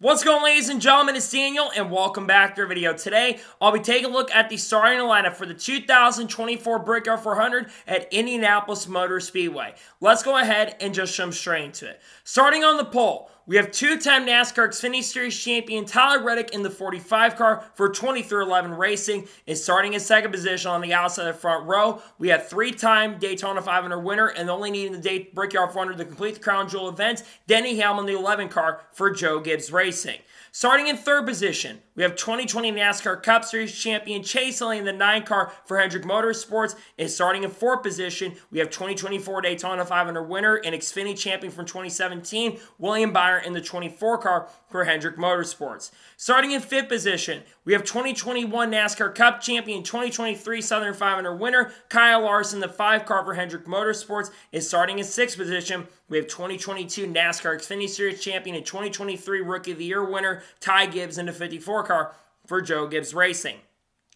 What's going on, ladies and gentlemen? It's Daniel, and welcome back to our video. Today, I'll be taking a look at the starting lineup for the 2024 Brickyard 400 at Indianapolis Motor Speedway. Let's go ahead and just jump straight into it. Starting on the pole, we have two-time NASCAR Xfinity Series champion Tyler Reddick in the 45 car for 2311 Racing is starting in second position on the outside of the front row. We have three-time Daytona 500 winner and only needing the Brickyard 400 to complete the crown jewel event, Denny Hamlin in the 11 car for Joe Gibbs Racing. Starting in third position, we have 2020 NASCAR Cup Series champion Chase Elliott in the 9 car for Hendrick Motorsports. And starting in fourth position, we have 2024 Daytona 500 winner and Xfinity champion from 2017, William Byron in the 24 car for Hendrick Motorsports. Starting in fifth position, we have 2021 NASCAR Cup champion, 2023 Southern 500 winner Kyle Larson, the 5 car for Hendrick Motorsports. And starting in sixth position, we have 2022 NASCAR Xfinity Series champion and 2023 Rookie of the Year winner Ty Gibbs in the 54 car for Joe Gibbs Racing.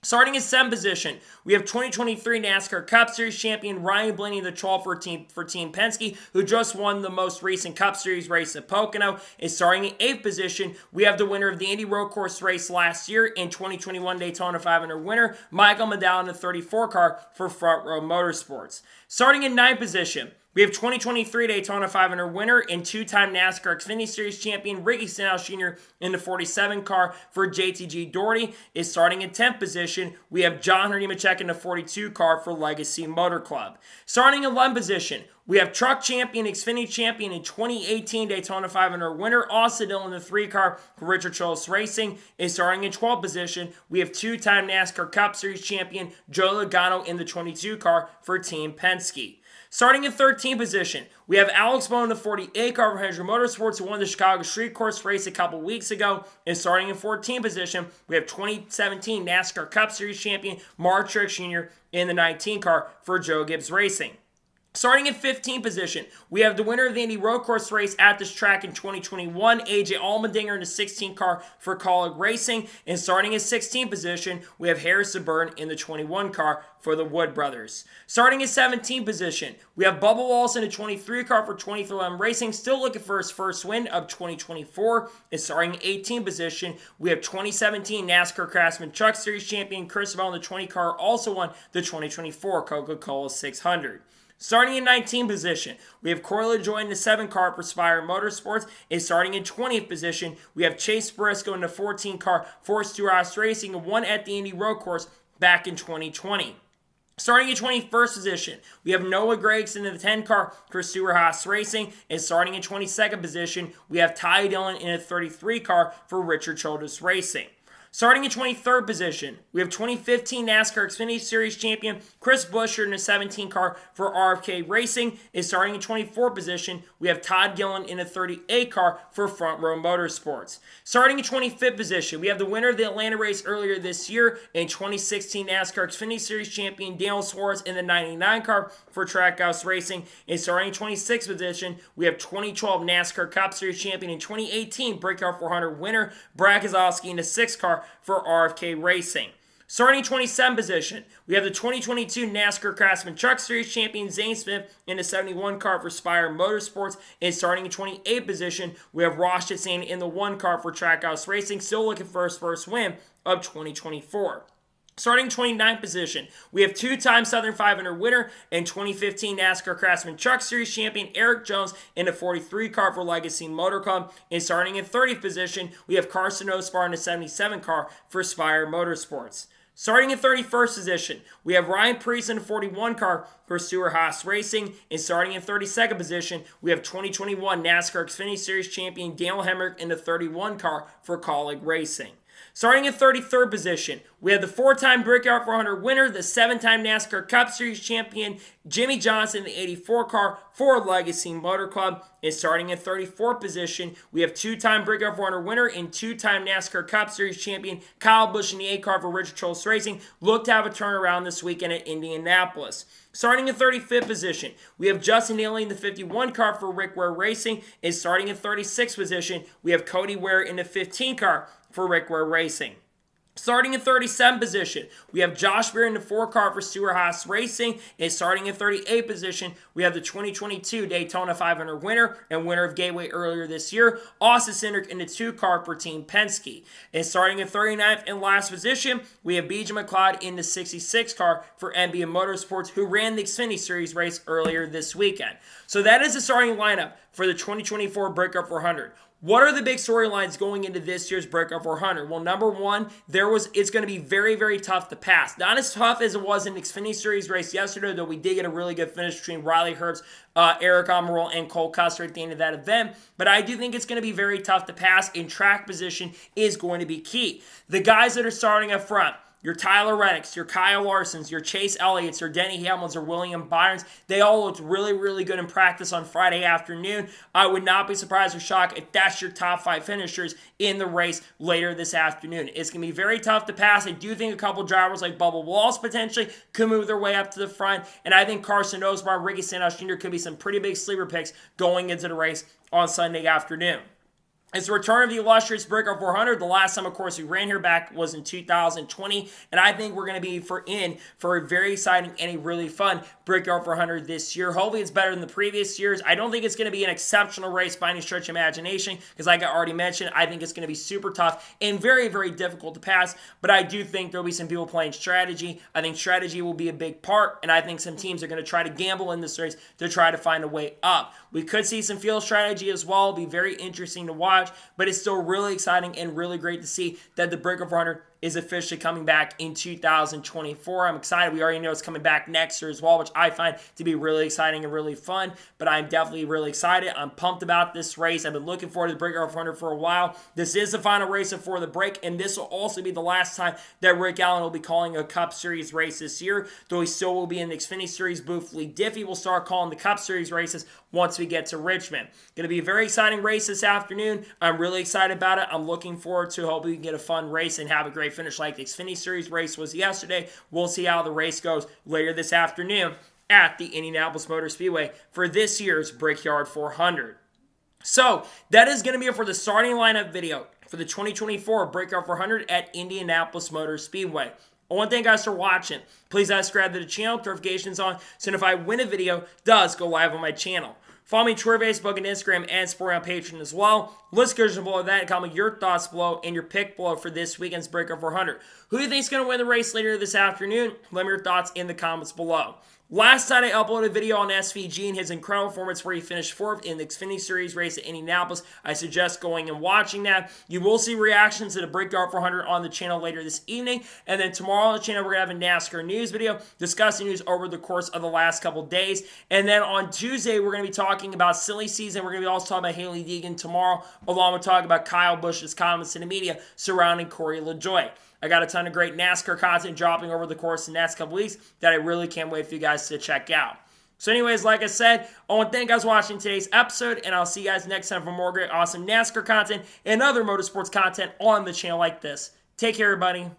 Starting in seventh position, we have 2023 NASCAR Cup Series champion Ryan Blaney, the 12 for Team Penske, who just won the most recent Cup Series race at Pocono. And starting in eighth position, we have the winner of the Indy Road Course race last year and 2021 Daytona 500 winner Michael Medal in the 34 car for Front Row Motorsports. Starting in ninth position, we have 2023 Daytona 500 winner and two-time NASCAR Xfinity Series champion Ricky Stenhouse Jr. in the 47 car for JTG Doherty. Is starting in 10th position, we have John Nemechek in the 42 car for Legacy Motor Club. Starting in 11th position, we have truck champion, Xfinity champion, and 2018 Daytona 500 winner Austin Dillon in the 3 car for Richard Childress Racing. Is starting in 12th position, we have two-time NASCAR Cup Series champion Joe Logano in the 22 car for Team Penske. Starting in 13th position, we have Alex Bowman in the 48 car for Hendrick Motorsports, who won the Chicago Street Course race a couple weeks ago. And starting in 14th position, we have 2017 NASCAR Cup Series champion Mark Truex Jr. in the 19 car for Joe Gibbs Racing. Starting in 15th position, we have the winner of the Indy Road Course race at this track in 2021, AJ Allmendinger in the 16 car for Colleague Racing. And starting in 16th position, we have Harrison Burton in the 21 car for the Wood Brothers. Starting in 17th position, we have Bubba Wallace in the 23 car for 2311 Racing, still looking for his first win of 2024. And starting in 18th position, we have 2017 NASCAR Craftsman Truck Series champion Chris Bell in the 20 car, also won the 2024 Coca-Cola 600. Starting in 19th position, we have Corey LaJoie in the 7 car for Spire Motorsports. And starting in 20th position, we have Chase Briscoe in the 14 car for Stewart-Haas Racing, and won at the Indy Road Course back in 2020. Starting in 21st position, we have Noah Gragson in the 10 car for Stewart-Haas Racing. And starting in 22nd position, we have Ty Dillon in the 33 car for Richard Childress Racing. Starting in 23rd position, we have 2015 NASCAR Xfinity Series champion Chris Buescher in the 17 car for RFK Racing. And starting in 24th position, we have Todd Gillen in the 38 car for Front Row Motorsports. Starting in 25th position, we have the winner of the Atlanta race earlier this year and 2016 NASCAR Xfinity Series champion Daniel Suarez in the 99 car for Trackhouse Racing. And starting in 26th position, we have 2012 NASCAR Cup Series champion and 2018 Brickyard 400 winner Brad Keselowski in the 6 car for RFK Racing. Starting in 27th position, we have the 2022 NASCAR Craftsman Truck Series champion Zane Smith in the 71 car for Spire Motorsports. And starting in 28th position, we have Ross Chastain in the 1 car for Trackhouse Racing, still looking for his first win of 2024. Starting 29th position, we have two-time Southern 500 winner and 2015 NASCAR Craftsman Truck Series champion Eric Jones in the 43 car for Legacy Motor Club. And starting in 30th position, we have Carson Ospar in the 77 car for Spire Motorsports. Starting in 31st position, we have Ryan Preece in the 41 car for Stewart-Haas Racing. And starting in 32nd position, we have 2021 NASCAR Xfinity Series champion Daniel Hemrick in the 31 car for Colleague Racing. Starting in 33rd position, we have the 4-time Brickyard 400 winner, the 7-time NASCAR Cup Series champion Jimmy Johnson in the 84 car for Legacy Motor Club. And starting in 34th position, we have 2-time Brickyard 400 winner and 2-time NASCAR Cup Series champion Kyle Busch in the 8 car for Richard Childress Racing. Look to have a turnaround this weekend at Indianapolis. Starting in 35th position, we have Justin Haley in the 51 car for Rick Ware Racing. And starting in 36th position, we have Cody Ware in the 15 car for Rick Ware Racing. Starting in 37 position, we have Josh Berry in the 4 car for Stewart-Haas Racing. And starting in 38 position, we have the 2022 Daytona 500 winner and winner of Gateway earlier this year, Austin Cindric in the 2 car for Team Penske. And starting in 39th and last position, we have BJ McLeod in the 66 car for NBM Motorsports, who ran the Xfinity Series race earlier this weekend. So that is the starting lineup for the 2024 Brickyard 400. What are the big storylines going into this year's Brickyard 400? Well, number one, it's going to be very, very tough to pass. Not as tough as it was in the Xfinity Series race yesterday, though we did get a really good finish between Riley Herbst, Eric Almirola, and Cole Custer at the end of that event. But I do think it's going to be very tough to pass, and track position is going to be key. The guys that are starting up front, your Tyler Reddicks, your Kyle Larsons, your Chase Elliott's, your Denny Hamlins, or William Byrons, they all looked really, really good in practice on Friday afternoon. I would not be surprised or shocked if that's your top 5 finishers in the race later this afternoon. It's going to be very tough to pass. I do think a couple drivers like Bubba Wallace potentially could move their way up to the front, and I think Carson Osborne, Ricky Stenhouse Jr. could be some pretty big sleeper picks going into the race on Sunday afternoon. It's the return of the illustrious Brickyard 400. The last time, of course, we ran here back was in 2020, and I think we're going to be for a very exciting and a really fun Brickyard 400 this year. Hopefully, it's better than the previous years. I don't think it's going to be an exceptional race by any stretch of imagination, because like I already mentioned, I think it's going to be super tough and very, very difficult to pass, but I do think there'll be some people playing strategy. I think strategy will be a big part, and I think some teams are going to try to gamble in this race to try to find a way up. We could see some field strategy as well. It'll be very interesting to watch, but it's still really exciting and really great to see that the Brickyard 400 is officially coming back in 2024. I'm excited. We already know it's coming back next year as well, which I find to be really exciting and really fun, but I'm definitely really excited. I'm pumped about this race. I've been looking forward to the Brickyard 400 for a while. This is the final race before the break, and this will also be the last time that Rick Allen will be calling a Cup Series race this year, though he still will be in the Xfinity Series booth. Lee Diffie will start calling the Cup Series races once we get to Richmond. Going to be a very exciting race this afternoon. I'm really excited about it. I'm looking forward to hoping we can get a fun race and have a great finish like the Xfinity Series race was yesterday. We'll see how the race goes later this afternoon at the Indianapolis Motor Speedway for this year's Brickyard 400. So that is going to be it for the starting lineup video for the 2024 Brickyard 400 at Indianapolis Motor Speedway. I want to thank you guys for watching. Please subscribe to the channel, notifications on, so if I win a video, it does go live on my channel. Follow me on Twitter, Facebook, and Instagram, and support on Patreon as well. Let's go below that and comment your thoughts below and your pick below for this weekend's Brickyard 400. Who do you think is going to win the race later this afternoon? Let me know your thoughts in the comments below. Last night I uploaded a video on SVG and his incredible performance where he finished 4th in the Xfinity Series race at Indianapolis. I suggest going and watching that. You will see reactions to the Brickyard 400 on the channel later this evening. And then tomorrow on the channel we're going to have a NASCAR news video discussing news over the course of the last couple days. And then on Tuesday we're going to be talking about silly season. We're going to be also talking about Hailie Deegan tomorrow, along with talking about Kyle Busch's comments to the media surrounding Corey LaJoie. I got a ton of great NASCAR content dropping over the course of the next couple weeks that I really can't wait for you guys to check out. So anyways, like I said, I want to thank you guys for watching today's episode, and I'll see you guys next time for more great, awesome NASCAR content and other motorsports content on the channel like this. Take care, everybody.